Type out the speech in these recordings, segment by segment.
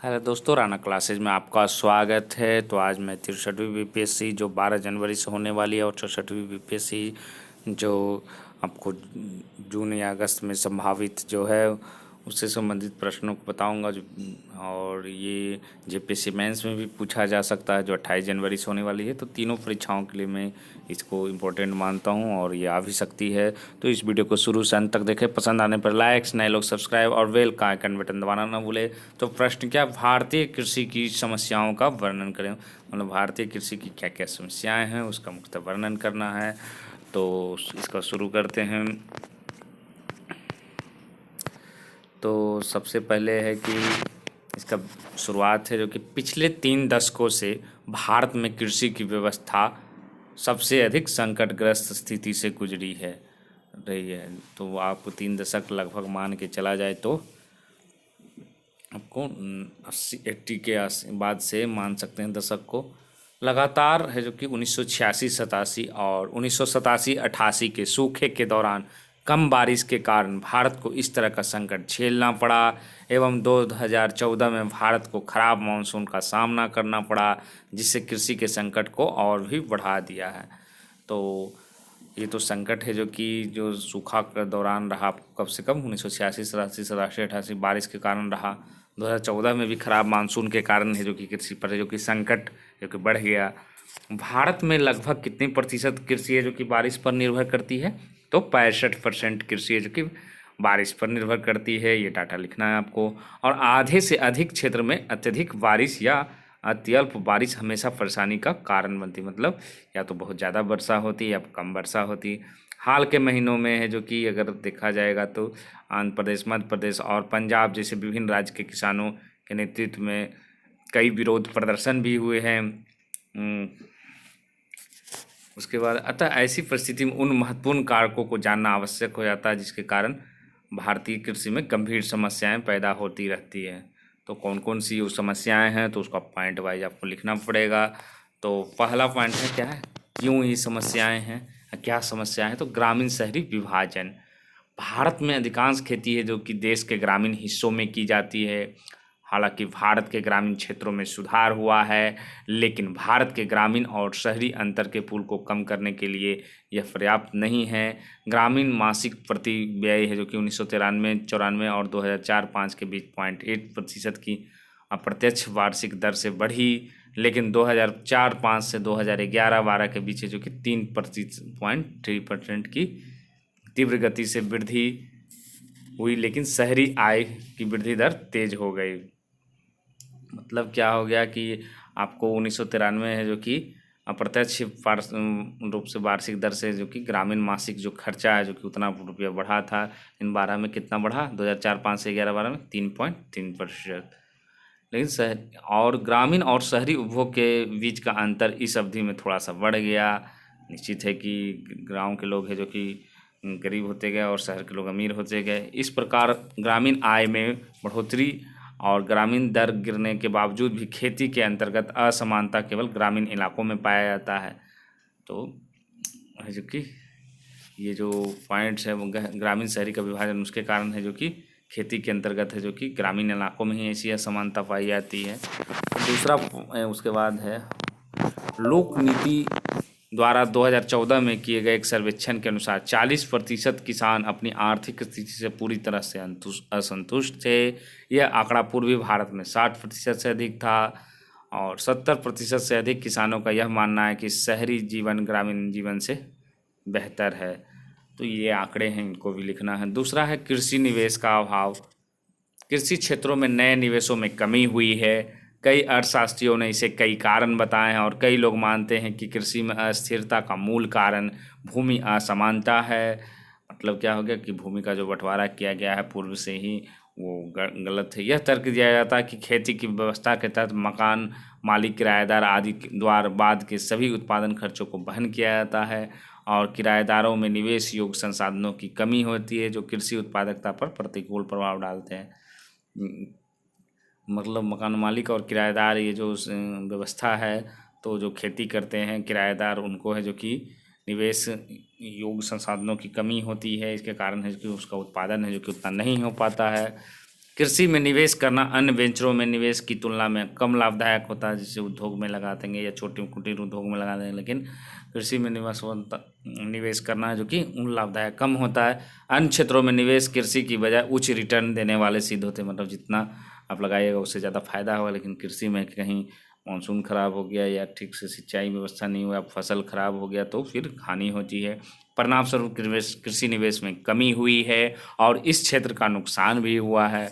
Hello दोस्तों, Rana classes में आपका स्वागत है। तो आज मैं 63वीं बीपीएससी जो 12 जनवरी से होने वाली है और 64वीं बीपीएससी जो आपको जून या अगस्त में संभावित जो है उससे संबंधित प्रश्नों को बताऊंगा। जो और ये जेपीएससी मेंस में भी पूछा जा सकता है जो 28 जनवरी से होने वाली है। तो तीनों परीक्षाओं के लिए मैं इसको इम्पोर्टेंट मानता हूं और ये आ भी सकती है। तो इस वीडियो को शुरू से अंत तक देखें। पसंद आने पर लाइक्स, नए लोग सब्सक्राइब और बेल का आइकन बटन दबाना ना भूले। तो प्रश्न क्या, भारतीय कृषि की समस्याओं का वर्णन करें। मतलब भारतीय कृषि की क्या क्या समस्याएं हैं उसका मुख्यतः वर्णन करना है। तो इसका शुरू करते हैं। तो सबसे पहले है कि इसका शुरुआत है जो कि पिछले 3 दशकों से भारत में कृषि की व्यवस्था सबसे अधिक संकटग्रस्त स्थिति से गुजरी है रही है। तो आप 3 दशक लगभग मान के चला जाए तो आपको 80 के बाद से मान सकते हैं दशक को। लगातार है जो कि 1986-87 और 1987-88 के सूखे के दौरान कम बारिश के कारण भारत को इस तरह का संकट झेलना पड़ा एवं 2014 में भारत को खराब मानसून का सामना करना पड़ा, जिससे कृषि के संकट को और भी बढ़ा दिया है। तो ये तो संकट है जो सूखा के दौरान रहा कम से कम 1986-87 बारिश के कारण रहा। 2014 में भी खराब मानसून के कारण है जो कि कृषि पर जो कि संकट जो कि बढ़ गया। भारत में लगभग कितनी प्रतिशत कृषि है जो कि बारिश पर निर्भर करती है। तो 65% कृषि है जो कि बारिश पर निर्भर करती है। ये डाटा लिखना है आपको। और आधे से अधिक क्षेत्र में अत्यधिक बारिश या अत्यल्प बारिश हमेशा परेशानी का कारण बनती, मतलब या तो बहुत ज़्यादा वर्षा होती या कम वर्षा होती। हाल के महीनों में है जो कि अगर देखा जाएगा तो आंध्र प्रदेश, मध्य प्रदेश और पंजाब जैसे विभिन्न राज्य के किसानों के नेतृत्व में कई विरोध प्रदर्शन भी हुए हैं। उसके बाद अतः ऐसी परिस्थिति में उन महत्वपूर्ण कारकों को जानना आवश्यक हो जाता है जिसके कारण भारतीय कृषि में गंभीर समस्याएं पैदा होती रहती है। तो कौन कौन सी वो समस्याएं हैं तो उसका पॉइंट वाइज आपको लिखना पड़ेगा। तो पहला पॉइंट है क्या है, क्यों ये समस्याएं हैं, क्या समस्या है। तो ग्रामीण शहरी विभाजन। भारत में अधिकांश खेती है जो कि देश के ग्रामीण हिस्सों में की जाती है। हालांकि भारत के ग्रामीण क्षेत्रों में सुधार हुआ है, लेकिन भारत के ग्रामीण और शहरी अंतर के पुल को कम करने के लिए यह पर्याप्त नहीं है। ग्रामीण मासिक प्रति व्यय है जो कि 1993-94 और 2004-05 के बीच 0.8% की अप्रत्यक्ष वार्षिक दर से बढ़ी, लेकिन 2004-05 से 2011-12 के बीच है जो कि 3.3% की तीव्र गति से वृद्धि हुई, लेकिन शहरी आय की वृद्धि दर तेज हो गई। मतलब क्या हो गया कि आपको 1993 है जो कि अप्रत्यक्ष रूप से वार्षिक दर से जो कि ग्रामीण मासिक जो खर्चा है जो कि उतना रुपया बढ़ा था, इन 12 में कितना बढ़ा, 2004-05 से 11-12 में 3.3%। लेकिन और ग्रामीण और शहरी उपभोग के बीच का अंतर इस अवधि में थोड़ा सा बढ़ गया। निश्चित है कि गांव के लोग हैं जो कि गरीब होते गए और शहर के लोग अमीर होते गए। इस प्रकार ग्रामीण आय में बढ़ोतरी और ग्रामीण दर गिरने के बावजूद भी खेती के अंतर्गत असमानता केवल ग्रामीण इलाकों में पाया जाता है। तो है जो कि ये जो पॉइंट्स है वो ग्रामीण शहरी का विभाजन उसके कारण है जो कि खेती के अंतर्गत है जो कि ग्रामीण इलाकों में ही ऐसी असमानता पाई जाती है। दूसरा उसके बाद है लोक नीति द्वारा 2014 में किए गए एक सर्वेक्षण के अनुसार 40% किसान अपनी आर्थिक स्थिति से पूरी तरह से असंतुष्ट थे। यह आंकड़ा पूर्वी भारत में 60% से अधिक था और 70% से अधिक किसानों का यह मानना है कि शहरी जीवन ग्रामीण जीवन से बेहतर है। तो ये आंकड़े हैं, इनको भी लिखना है। दूसरा है कृषि निवेश का अभाव। कृषि क्षेत्रों में नए निवेशों में कमी हुई है। कई अर्थशास्त्रियों ने इसे कई कारण बताए हैं और कई लोग मानते हैं कि कृषि में अस्थिरता का मूल कारण भूमि असमानता है। मतलब क्या हो गया कि भूमि का जो बंटवारा किया गया है पूर्व से ही वो गलत है। यह तर्क दिया जाता है कि खेती की व्यवस्था के तहत मकान मालिक, किराएदार आदि द्वारा बाद के सभी उत्पादन खर्चों को वहन किया जाता है और किराएदारों में निवेश योग्य संसाधनों की कमी होती है जो कृषि उत्पादकता पर प्रतिकूल प्रभाव डालते हैं। मतलब मकान मालिक और किराएदार ये जो व्यवस्था है, तो जो खेती करते हैं किराएदार उनको है जो कि निवेश योग्य संसाधनों की कमी होती है। इसके कारण है कि उसका उत्पादन है जो कि उतना नहीं हो पाता है। कृषि में निवेश करना अन्य वेंचरों में निवेश की तुलना में कम लाभदायक होता है, जैसे उद्योग में लगा देंगे या छोटे कुटीर उद्योग में लगा देंगे, लेकिन कृषि में निवेश करना जो कि उन लाभदायक कम होता है। अन्य क्षेत्रों में निवेश कृषि की बजाय उच्च रिटर्न देने वाले सिद्ध होते हैं, मतलब जितना आप लगाइएगा उससे ज़्यादा फायदा होगा। लेकिन कृषि में कहीं मानसून खराब हो गया या ठीक से सिंचाई व्यवस्था नहीं हुआ, फसल खराब हो गया तो फिर हानि होती है। परिणाम स्वरूप कृषि निवेश में कमी हुई है और इस क्षेत्र का नुकसान भी हुआ है।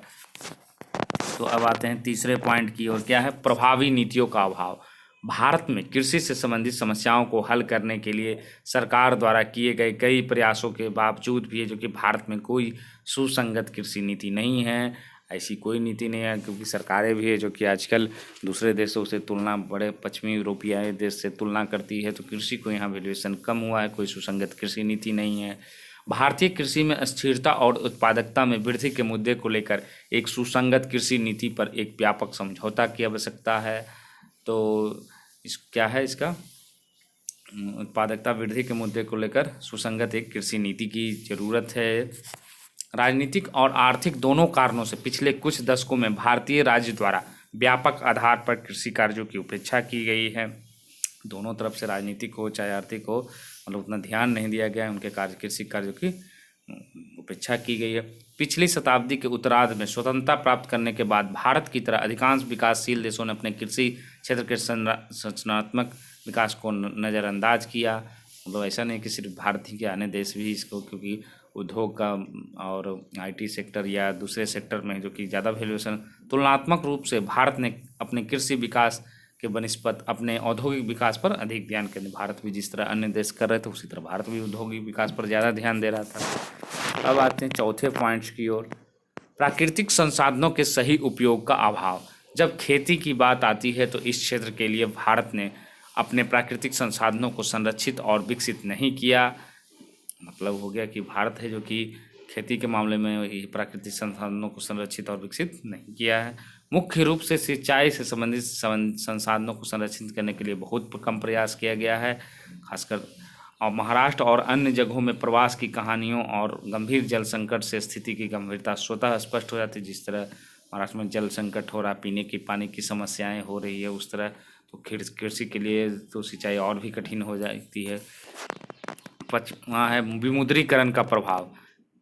तो अब आते हैं तीसरे पॉइंट की ओर, क्या है? प्रभावी नीतियों का अभाव। भारत में कृषि से संबंधित समस्याओं को हल करने के लिए सरकार द्वारा किए गए कई प्रयासों के बावजूद भी जो कि भारत में कोई सुसंगत कृषि नीति नहीं है। ऐसी कोई नीति नहीं है, क्योंकि सरकारें भी है जो कि आजकल दूसरे देशों से तुलना, बड़े पश्चिमी यूरोपीय देश से तुलना करती है, तो कृषि को यहाँ वैल्यूएशन कम हुआ है, कोई सुसंगत कृषि नीति नहीं है। भारतीय कृषि में स्थिरता और उत्पादकता में वृद्धि के मुद्दे को लेकर एक सुसंगत कृषि नीति पर एक व्यापक समझौता की आवश्यकता है। तो इस क्या है इसका? उत्पादकता वृद्धि के मुद्दे को लेकर सुसंगत एक कृषि नीति की ज़रूरत है। राजनीतिक और आर्थिक दोनों कारणों से पिछले कुछ दशकों में भारतीय राज्य द्वारा व्यापक आधार पर कृषि कार्यों की उपेक्षा की गई है। दोनों तरफ से, राजनीतिक हो चाहे आर्थिक हो, मतलब उतना ध्यान नहीं दिया गया है, उनके कृषि कार्यों की उपेक्षा की गई है। पिछली शताब्दी के उत्तरार्ध में स्वतंत्रता प्राप्त करने के बाद भारत की तरह अधिकांश विकासशील देशों ने अपने कृषि क्षेत्र के संरचनात्मक विकास को नज़रअंदाज किया। मतलब ऐसा नहीं कि सिर्फ भारत ही के, अन्य देश भी इसको, क्योंकि उद्योग का और आईटी सेक्टर या दूसरे सेक्टर में जो कि ज़्यादा वैल्यूएशन, तुलनात्मक रूप से भारत ने अपने कृषि विकास के बनस्पत अपने औद्योगिक विकास पर अधिक ध्यान केंद्रित, भारत भी जिस तरह अन्य देश कर रहे थे उसी तरह भारत भी औद्योगिक विकास पर ज़्यादा ध्यान दे रहा था। अब आते हैं चौथे पॉइंट्स की ओर, प्राकृतिक संसाधनों के सही उपयोग का अभाव। जब खेती की बात आती है तो इस क्षेत्र के लिए भारत ने अपने प्राकृतिक संसाधनों को संरक्षित और विकसित नहीं किया। मतलब हो गया कि भारत है जो कि खेती के मामले में प्राकृतिक संसाधनों को संरक्षित और विकसित नहीं किया है। मुख्य रूप से सिंचाई से संबंधित संसाधनों को संरक्षित करने के लिए बहुत कम प्रयास किया गया है। खासकर और महाराष्ट्र और अन्य जगहों में प्रवास की कहानियों और गंभीर जल संकट से स्थिति की गंभीरता स्वतः स्पष्ट हो जाती है। जिस तरह महाराष्ट्र में जल संकट हो रहा, पीने की पानी की समस्याएं हो रही है, उस तरह तो कृषि के लिए तो सिंचाई और भी कठिन हो जाती है। वहाँ है विमुद्रीकरण का प्रभाव।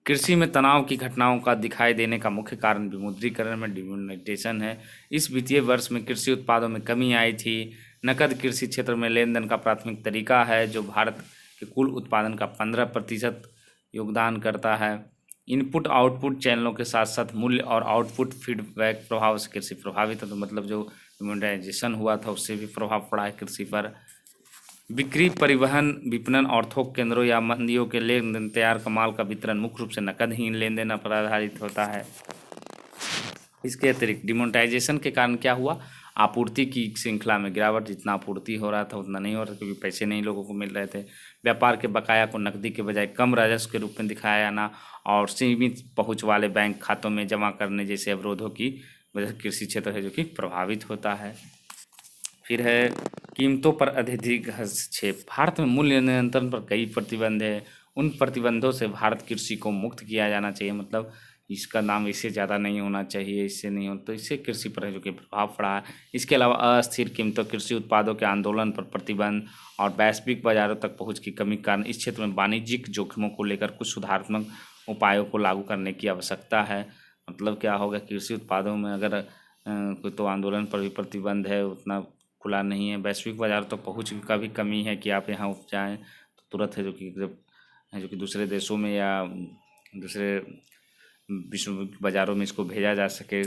कृषि में तनाव की घटनाओं का दिखाई देने का मुख्य कारण विमुद्रीकरण में डिमोनेटाइजेशन है। इस वित्तीय वर्ष में कृषि उत्पादों में कमी आई थी। नकद कृषि क्षेत्र में लेन देन का प्राथमिक तरीका है, जो भारत के कुल उत्पादन का 15% योगदान करता है। इनपुट आउटपुट चैनलों के साथ साथ मूल्य और आउटपुट फीडबैक प्रभाव से कृषि प्रभावित है। तो मतलब जो डिमोनेटाइजेशन हुआ था उससे भी प्रभाव पड़ा है कृषि पर। बिक्री, परिवहन, विपणन और थोक केंद्रों या मंडियों के लेन देन, तैयार माल का वितरण मुख्य रूप से नकदहीन लेन देन पर आधारित होता है। इसके अतिरिक्त डिमोनेटाइजेशन के कारण क्या हुआ? आपूर्ति की श्रृंखला में गिरावट, जितना आपूर्ति हो रहा था उतना नहीं हो रहा, क्योंकि पैसे नहीं लोगों को मिल रहे थे। व्यापार के बकाया को नकदी के बजाय कम राजस्व के रूप में दिखाया जाना और सीमित पहुंच वाले बैंक खातों में जमा करने जैसे अवरोधों की वजह कृषि क्षेत्र है जो कि प्रभावित होता है। फिर है कीमतों पर अत्यधिक हस्तक्षेप। भारत में मूल्य नियंत्रण पर कई प्रतिबंध है। उन प्रतिबंधों से भारत कृषि को मुक्त किया जाना चाहिए। मतलब इसका दाम इससे ज़्यादा नहीं होना चाहिए, इससे नहीं हो, तो इससे कृषि पर जो कि प्रभाव पड़ा है। इसके अलावा अस्थिर कीमतों, कृषि उत्पादों के आंदोलन पर प्रतिबंध और वैश्विक बाजारों तक पहुंच की कमी के कारण इस क्षेत्र में वाणिज्यिक जोखिमों को लेकर कुछ सुधारात्मक उपायों को लागू करने की आवश्यकता है। मतलब क्या होगा, कृषि उत्पादों में अगर कोई तो आंदोलन पर भी प्रतिबंध है, उतना खुला नहीं है। वैश्विक बाजार तक पहुंच का भी कमी है कि आप यहाँ उपजाएं तो तुरंत है जो कि दूसरे देशों में या दूसरे विश्व बाज़ारों में इसको भेजा जा सके।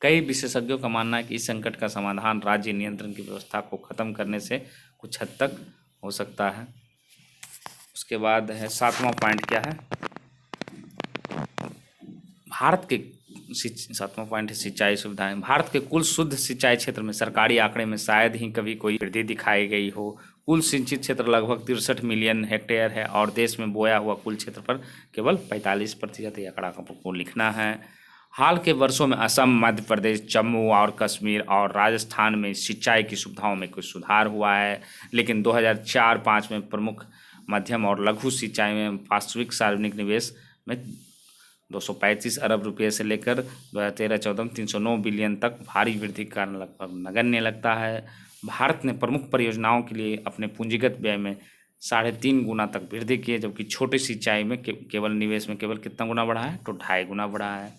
कई विशेषज्ञों का मानना है कि इस संकट का समाधान राज्य नियंत्रण की व्यवस्था को ख़त्म करने से कुछ हद तक हो सकता है। उसके बाद है 7वां पॉइंट, क्या है? भारत के 7वां पॉइंट है सिंचाई सुविधाएं। भारत के कुल शुद्ध सिंचाई क्षेत्र में सरकारी आंकड़े में शायद ही कभी कोई वृद्धि दिखाई गई हो। कुल सिंचित क्षेत्र लगभग 63 मिलियन हेक्टेयर है और देश में बोया हुआ कुल क्षेत्र पर केवल 45% आंकड़ा को लिखना है। हाल के वर्षों में असम, मध्य प्रदेश, जम्मू और कश्मीर और राजस्थान में सिंचाई की सुविधाओं में कुछ सुधार हुआ है, लेकिन 2004-05 में प्रमुख मध्यम और लघु सिंचाई में वास्तविक सार्वजनिक निवेश में 235 अरब रुपये से लेकर 2013-14 में 309 बिलियन तक भारी वृद्धि के कारण लगभग नगण्य लगता है। भारत ने प्रमुख परियोजनाओं के लिए अपने पूंजीगत व्यय में 3.5 गुना तक वृद्धि की है, जबकि छोटी सिंचाई में केवल निवेश में केवल कितना गुना बढ़ा है, तो 2.5 गुना बढ़ा है।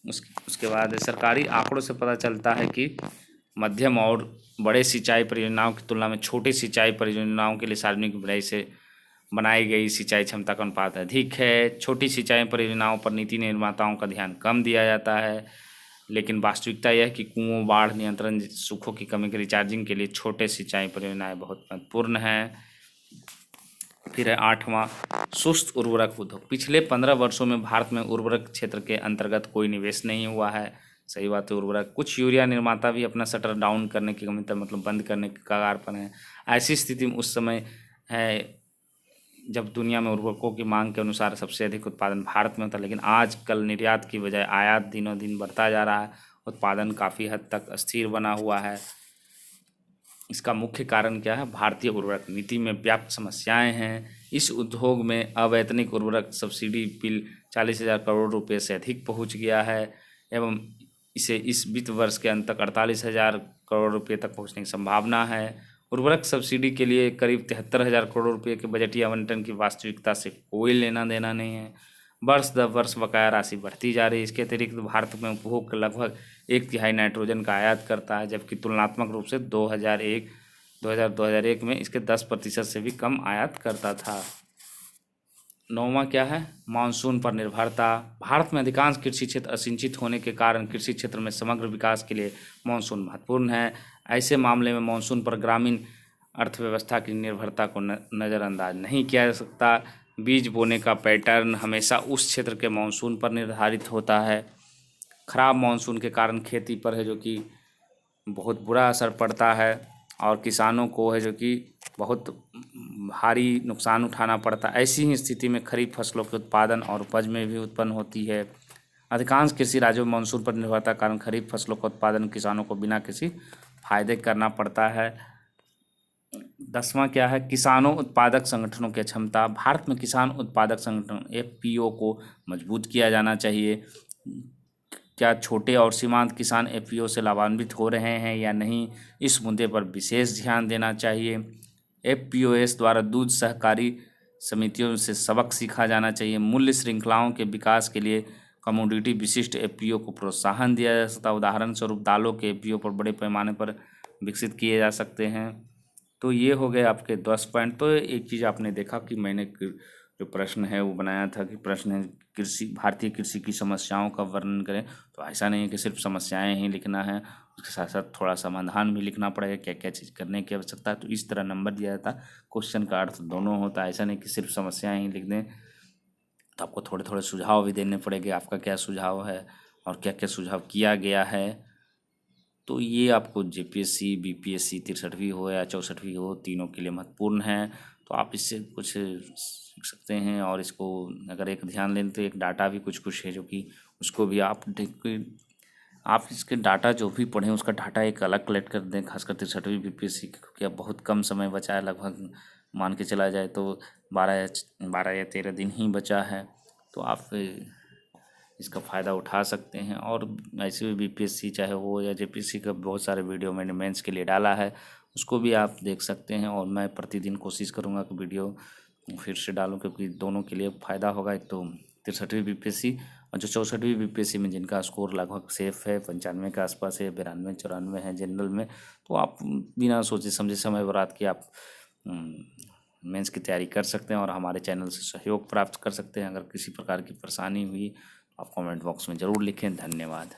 उसके बाद सरकारी आंकड़ों से पता चलता है कि मध्यम और बड़े सिंचाई परियोजनाओं की तुलना में छोटी सिंचाई परियोजनाओं के लिए सार्वजनिक व्यय से बनाई गई सिंचाई क्षमता का अनुपात अधिक है। छोटी सिंचाई परियोजनाओं पर नीति निर्माताओं का ध्यान कम दिया जाता है, लेकिन वास्तविकता यह है कि कुओं, बाढ़ नियंत्रण, सूखों की कमी के रिचार्जिंग के लिए छोटे सिंचाई परियोजनाएं बहुत महत्वपूर्ण हैं। फिर है 8वां, सुस्त उर्वरक उद्योग। पिछले 15 वर्षों में भारत में उर्वरक क्षेत्र के अंतर्गत कोई निवेश नहीं हुआ है। सही बात है। उर्वरक कुछ यूरिया निर्माता भी अपना शटर डाउन करने की मतलब बंद करने के कगार पर हैं। ऐसी स्थिति में उस समय है जब दुनिया में उर्वरकों की मांग के अनुसार सबसे अधिक उत्पादन भारत में होता है, लेकिन आजकल निर्यात की बजाय आयात दिनों दिन बढ़ता जा रहा है। उत्पादन काफ़ी हद तक अस्थिर बना हुआ है। इसका मुख्य कारण क्या है? भारतीय उर्वरक नीति में व्यापक समस्याएं हैं। इस उद्योग में अवैतनिक उर्वरक सब्सिडी बिल 40,000 करोड़ रुपए से अधिक पहुंच गया है एवं इसे इस वित्त वर्ष के अंत तक 48,000 करोड़ रुपए तक पहुंचने की संभावना है। उर्वरक सब्सिडी के लिए करीब 73,000 करोड़ रुपए के बजटीय आवंटन की वास्तविकता से कोई लेना देना नहीं है। वर्ष दर वर्ष बकाया राशि बढ़ती जा रही है। इसके अतिरिक्त भारत में उपभोग लगभग 1/3 नाइट्रोजन का आयात करता है, जबकि तुलनात्मक रूप से 2001 में इसके 10% से भी कम आयात करता था। 9वां क्या है? मानसून पर निर्भरता। भारत में अधिकांश कृषि क्षेत्र असिंचित होने के कारण कृषि क्षेत्र में समग्र विकास के लिए मानसून महत्वपूर्ण है। ऐसे मामले में मानसून पर ग्रामीण अर्थव्यवस्था की निर्भरता को नज़रअंदाज नहीं किया जा सकता। बीज बोने का पैटर्न हमेशा उस क्षेत्र के मानसून पर निर्धारित होता है। खराब मानसून के कारण खेती पर है जो कि बहुत बुरा असर पड़ता है और किसानों को है जो कि बहुत भारी नुकसान उठाना पड़ता है। ऐसी ही स्थिति में खरीफ फसलों के उत्पादन और उपज में भी उत्पन्न होती है। अधिकांश कृषि राज्यों में मानसून पर निर्भरता के कारण खरीफ फसलों का उत्पादन किसानों को बिना किसी फायदे करना पड़ता है। 10वां क्या है? किसानों उत्पादक संगठनों की क्षमता। भारत में किसान उत्पादक संगठन FPO को मजबूत किया जाना चाहिए। क्या छोटे और सीमांत किसान FPO से लाभान्वित हो रहे हैं या नहीं, इस मुद्दे पर विशेष ध्यान देना चाहिए। FPOs द्वारा दूध सहकारी समितियों से सबक सीखा जाना चाहिए। मूल्य श्रृंखलाओं के विकास के लिए कमोडिटी विशिष्ट FPO को प्रोत्साहन दिया जा सकता है। उदाहरण स्वरूप दालों के FPO पर बड़े पैमाने पर विकसित किए जा सकते हैं। तो ये हो गए आपके 10 पॉइंट। तो एक चीज़ आपने देखा कि मैंने जो प्रश्न है वो बनाया था कि प्रश्न है भारतीय कृषि की समस्याओं का वर्णन करें। तो ऐसा नहीं है कि सिर्फ समस्याएं ही लिखना है, उसके साथ साथ थोड़ा समाधान भी लिखना पड़ेगा, क्या क्या चीज़ करने की आवश्यकता है। तो इस तरह नंबर दिया जाता। क्वेश्चन का अर्थ दोनों होता है, ऐसा नहीं कि सिर्फ समस्याएं ही लिख दें। तो आपको थोड़े थोड़े सुझाव भी देने पड़ेंगे, आपका क्या सुझाव है और क्या क्या सुझाव किया गया है। तो ये आपको JPSC BPSC 63वीं हो या 64वीं हो, तीनों के लिए महत्वपूर्ण है। तो आप इससे कुछ सीख सकते हैं और इसको अगर एक ध्यान लें तो एक डाटा भी कुछ है जो कि उसको भी आप इसके डाटा जो भी पढ़ें उसका डाटा एक अलग कलेक्ट कर दें, खासकर 63वीं BPSC क्योंकि अब बहुत कम समय बचा है, लगभग मान के चला जाए तो 12 या 13 दिन ही बचा है। तो आप इसका फ़ायदा उठा सकते हैं। और ऐसे भी BPSC चाहे हो या JPSC का बहुत सारे वीडियो मैंने मेंस के लिए डाला है, उसको भी आप देख सकते हैं। और मैं प्रतिदिन कोशिश करूँगा कि वीडियो फिर से डालूँ क्योंकि दोनों के लिए फ़ायदा होगा। एक तो 63वीं BPSC और जो 64वीं BPSC में जिनका स्कोर लगभग सेफ है, 95 के आसपास है, 92-94 है जनरल में, तो आप बिना सोचे समझे समय बर्बाद किए आप मेंस की तैयारी कर सकते हैं और हमारे चैनल से सहयोग प्राप्त कर सकते हैं। अगर किसी प्रकार की परेशानी हुई आप कमेंट बॉक्स में ज़रूर लिखें। धन्यवाद।